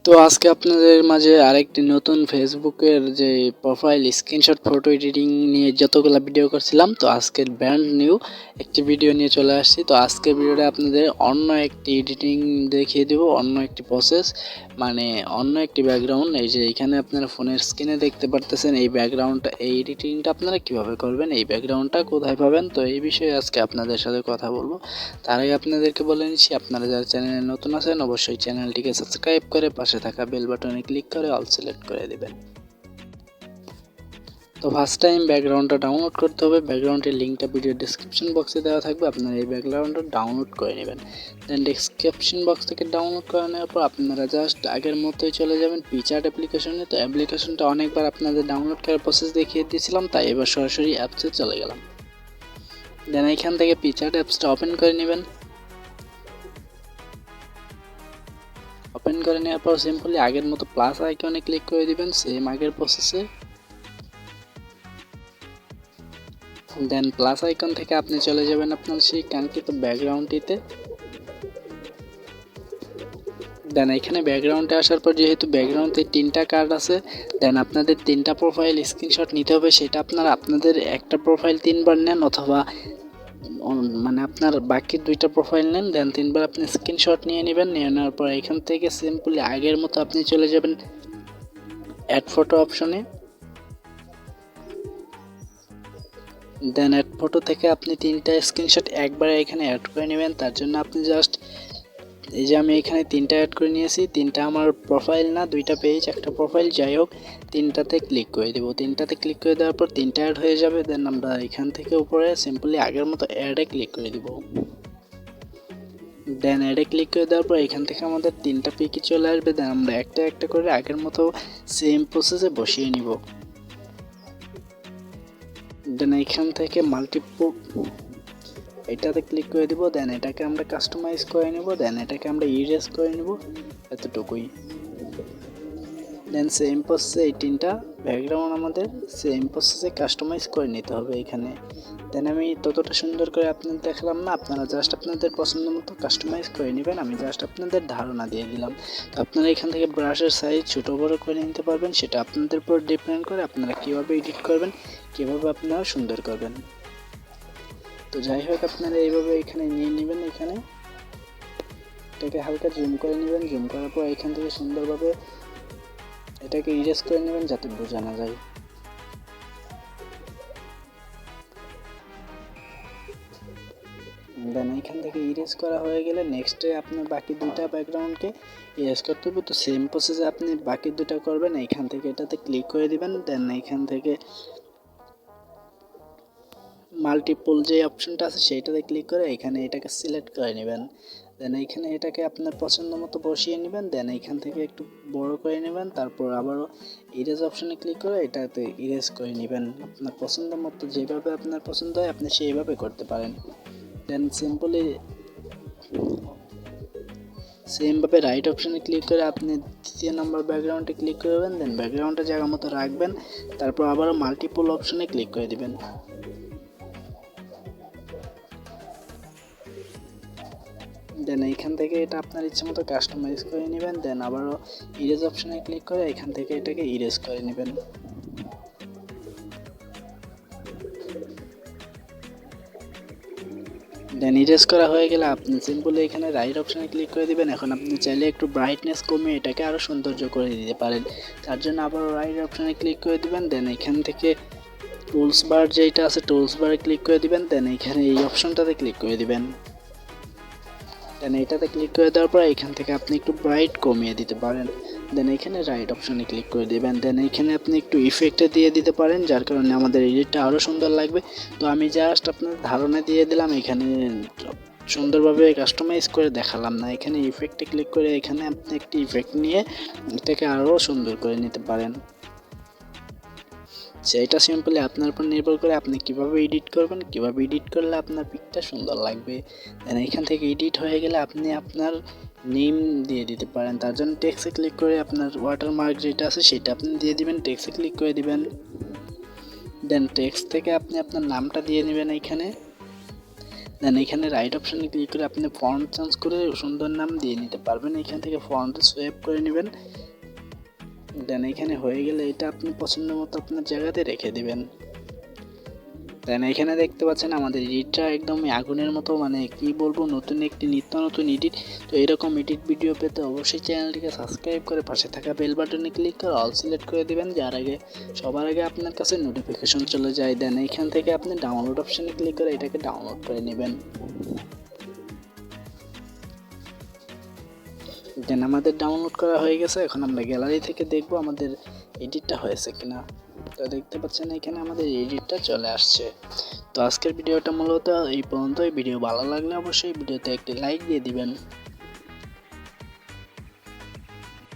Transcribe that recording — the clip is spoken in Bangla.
তো আজকে আপনাদের মাঝে আরেকটি নতুন ফেসবুকের যে প্রোফাইল স্ক্রিনশট ফটো এডিটিং নিয়ে যতগুলো ভিডিও করছিলাম, তো আজকের ব্র্যান্ড নিউ একটি ভিডিও নিয়ে চলে আসছি। তো আজকের ভিডিওটা আপনাদের অন্য একটি এডিটিং দেখিয়ে দেব, অন্য একটি প্রসেস, মানে অন্য একটি ব্যাকগ্রাউন্ড। এই যে এখানে আপনারা ফোনের স্ক্রিনে দেখতে পারতেছেন এই ব্যাকগ্রাউন্ডটা, এই এডিটিংটা আপনারা কিভাবে করবেন, এই ব্যাকগ্রাউন্ডটা কোথায় পাবেন, তো এই বিষয়ে আজকে আপনাদের সাথে কথা বলবো। তার আগে আপনাদেরকে বলে নিচ্ছি, আপনারা যারা চ্যানেলে নতুন আছেন অবশ্যই চ্যানেলটিকে সাবস্ক্রাইব করে পাশে থাকা বেল বাটনে ক্লিক করে অল সিলেক্ট করে দিবেন। তো ফার্স্ট টাইম ব্যাকগ্রাউন্ডটা ডাউনলোড করতে হবে। ব্যাকগ্রাউন্ডের লিঙ্কটা ভিডিও ডেসক্রিপশন বক্সে দেওয়া থাকবে, আপনারা এই ব্যাকগ্রাউন্ডটা ডাউনলোড করে নেবেন। দেন ডেসক্রিপশন বক্স থেকে ডাউনলোড করে নেওয়ার পর আপনারা জাস্ট আগের মতোই চলে যাবেন পিকচার্ট অ্যাপ্লিকেশনে। তো অ্যাপ্লিকেশনটা অনেকবার আপনাদের ডাউনলোড করার প্রসেস দেখিয়ে দিয়েছিলাম, তাই এবার সরাসরি অ্যাপসে চলে গেলাম। দেন এখান থেকে পিকচার্ট অ্যাপসটা ওপেন করে নেবেন। ওপেন করে নেওয়ার পর সিম্পলি আগের মতো প্লাস আইকনে ক্লিক করে দিবেন, সেম আগের প্রসেসে। দেন প্লাস আইকন থেকে আপনি চলে যাবেন আপনার সেই কাঙ্ক্ষিত ব্যাকগ্রাউন্ডটিতে। দেন এখানে ব্যাকগ্রাউন্ডে আসার পর যেহেতু ব্যাকগ্রাউন্ডে তিনটা কার্ড আছে, দেন আপনাদের তিনটা প্রোফাইল স্ক্রিনশট নিতে হবে। সেটা আপনারা আপনাদের একটা প্রোফাইল তিনবার নেন, অথবা মানে আপনার বাকি দুইটা প্রোফাইল নেন, দেন তিনবার আপনি স্ক্রিনশট নিয়ে নেবেন। নিয়ে নেওয়ার পর এখান থেকে সিম্পলি আগের মতো আপনি চলে যাবেন অ্যাড ফটো অপশনে। দেন অ্যাড ফটো থেকে আপনি তিনটা স্ক্রিনশট একবারে এখানে অ্যাড করে নেবেন। তার জন্য আপনি জাস্ট এই যে আমি এখানে তিনটা অ্যাড করে নিয়েছি, তিনটা আমার প্রোফাইল না, দুইটা পেজ একটা প্রোফাইল, যাই হোক তিনটাতে ক্লিক করে দেবো। তিনটাতে ক্লিক করে দেওয়ার পর তিনটা অ্যাড হয়ে যাবে। দেন আমরা এখান থেকে উপরে সিম্পলি আগের মতো অ্যাডে ক্লিক করে দিব। দেন অ্যাডে ক্লিক করে দেওয়ার পর এখান থেকে আমাদের তিনটা পিকই চলে আসবে। দেন আমরা একটা একটা করে আগের মতো সেম প্রসেসে বসিয়ে নিব। দেন এখান থেকে মাল্টিপল এটাতে ক্লিক করে দিব। দেন এটাকে আমরা কাস্টমাইজ করে নেব। দেন এটাকে আমরা ইরেজ করে নেব, এতটুকুই। দেন সেম প্রসেসে এই তিনটা ব্যাকগ্রাউন্ড আমাদের সেম প্রসেসে কাস্টমাইজ করে নিতে হবে এখানে। দেন আমি ততটা সুন্দর করে আপনাদের দেখালাম না, আপনারা জাস্ট আপনাদের পছন্দ মতো কাস্টমাইজ করে নেবেন। আমি জাস্ট আপনাদের ধারণা দিয়ে দিলাম। তো আপনারা এখান থেকে ব্রাশের সাইজ ছোটো বড়ো করে নিতে পারবেন, সেটা আপনাদের উপর ডিপেন্ড করে আপনারা কীভাবে এডিট করবেন, কীভাবে আপনারা সুন্দর করবেন। তো যাই হোক আপনারা এইভাবে এখানে নিয়ে নেবেন। এখানে এটাকে হালকা জুম করে নেবেন। জুম করার পর এখান থেকে সুন্দরভাবে এটাকে ইরেজ করে নেবেন যাতে বোঝা না যায়। দেন এখান থেকে ইরেজ করা হয়ে গেলে নেক্সটে আপনার বাকি দুইটা ব্যাকগ্রাউন্ডকে ইরেজ করতে হবে। তো সেম প্রসেসে আপনি বাকি দুটো করবেন। এইখান থেকে এটাতে ক্লিক করে দিবেন। দেন এইখান থেকে মাল্টিপল যে অপশনটা আছে সেইটাতে ক্লিক করে এখানে এটাকে সিলেক্ট করে নেবেন। দেন এইখানে এটাকে আপনার পছন্দ মতো বসিয়ে নেবেন। দেন এইখান থেকে একটু বড় করে নেবেন। তারপর আবারও ইরেজ অপশনে ক্লিক করে এটাতে ইরেজ করে নেবেন। আপনার পছন্দ মতো যেভাবে আপনার পছন্দ হয় আপনি সেইভাবে করতে পারেন। দেন সিম্পলি সেমভাবে রাইট অপশনে ক্লিক করে আপনি দ্বিতীয় নম্বর ব্যাকগ্রাউন্ডে ক্লিক করবেন। দেন ব্যাকগ্রাউন্ডটা জায়গা মতো রাখবেন। তারপর আবারও মাল্টিপল অপশনে ক্লিক করে দিবেন। দেন এইখান থেকে এটা আপনার ইচ্ছে মতো কাস্টমাইজ করে নেবেন। দেন আবারও ইরেজ অপশনে ক্লিক করে এখান থেকে এটাকে ইরেজ করে নেবেন। দেন ইরেজ করা হয়ে গেলে আপনি সিম্পলি এখানে রাইট অপশনে ক্লিক করে দিবেন। এখন আপনি চাইলে একটু ব্রাইটনেস কমিয়ে এটাকে আরও সৌন্দর্য করে দিতে পারেন। তার জন্য আবারও রাইট অপশনে ক্লিক করে দিবেন। দেন এখান থেকে টুলস বার যেটা আছে টুলস বারে ক্লিক করে দিবেন। দেন এখানে এই অপশনটাতে ক্লিক করে দিবেন। দেন এটাতে ক্লিক করে দেওয়ার পর এখান থেকে আপনি একটু ব্রাইট কমিয়ে দিতে পারেন। দেন এখানে রাইট অপশনে ক্লিক করে দিবেন। দেন এখানে আপনি একটু ইফেক্টে দিয়ে দিতে পারেন, যার কারণে আমাদের এডিটটা আরও সুন্দর লাগবে। তো আমি জাস্ট আপনার ধারণা দিয়ে দিলাম, এখানে সুন্দরভাবে কাস্টমাইজ করে দেখালাম না। এখানে ইফেক্টে ক্লিক করে এখানে আপনি একটি ইফেক্ট নিয়ে এটাকে আরও সুন্দর করে নিতে পারেন। সেইটা সিম্পলি আপনার উপর নির্ভর করে আপনি কিভাবে এডিট করবেন, কিভাবে এডিট করলে আপনার পিকটা সুন্দর লাগবে। দেন এখান থেকে এডিট হয়ে গেলে আপনি আপনার নেম দিয়ে দিতে পারেন। তার জন্য টেক্সটে ক্লিক করে আপনার ওয়াটারমার্ক যেটা আছে সেটা আপনি দিয়ে দিবেন, টেক্সটে ক্লিক করে দিবেন। দেন টেক্সট থেকে আপনি আপনার নামটা দিয়ে নেবেন এইখানে। দেন এখানে রাইট অপশানে ক্লিক করে আপনি ফন্ট চেঞ্জ করে সুন্দর নাম দিয়ে নিতে পারবেন। এখান থেকে ফন্ট সোয়াইপ করে নেবেন। দেন এখানে হয়ে গেলে এটা আপনি পছন্দ মতো আপনার জায়গাতে রেখে দিবেন। দেন এখানে দেখতে পাচ্ছেন আমাদের এডিটটা একদমই আগুনের মতো, মানে কি বলবো, নতুন একটি নিত্য নতুন এডিট। তো এরকম এডিট ভিডিও পেতে অবশ্যই চ্যানেলটিকে সাবস্ক্রাইব করে পাশে থাকা বেল বাটনে ক্লিক করে অল সিলেক্ট করে দিবেন, যার আগে সবার আগে আপনার কাছে নোটিফিকেশন চলে যায়। দেন এখান থেকে আপনি ডাউনলোড অপশানে ক্লিক করে এটাকে ডাউনলোড করে নেবেন। দেন আমাদের ডাউনলোড করা হয়ে গেছে। এখন আমরা গ্যালারি থেকে দেখব আমাদের এডিটটা হয়েছে কিনা। তো দেখতে পাচ্ছেন এখানে আমাদের এডিটটা চলে আসছে। তো আজকের ভিডিওটা মূলত এই পর্যন্তই। ভিডিও ভালো লাগলে অবশ্যই ভিডিওতে একটি লাইক দিয়ে দিবেন।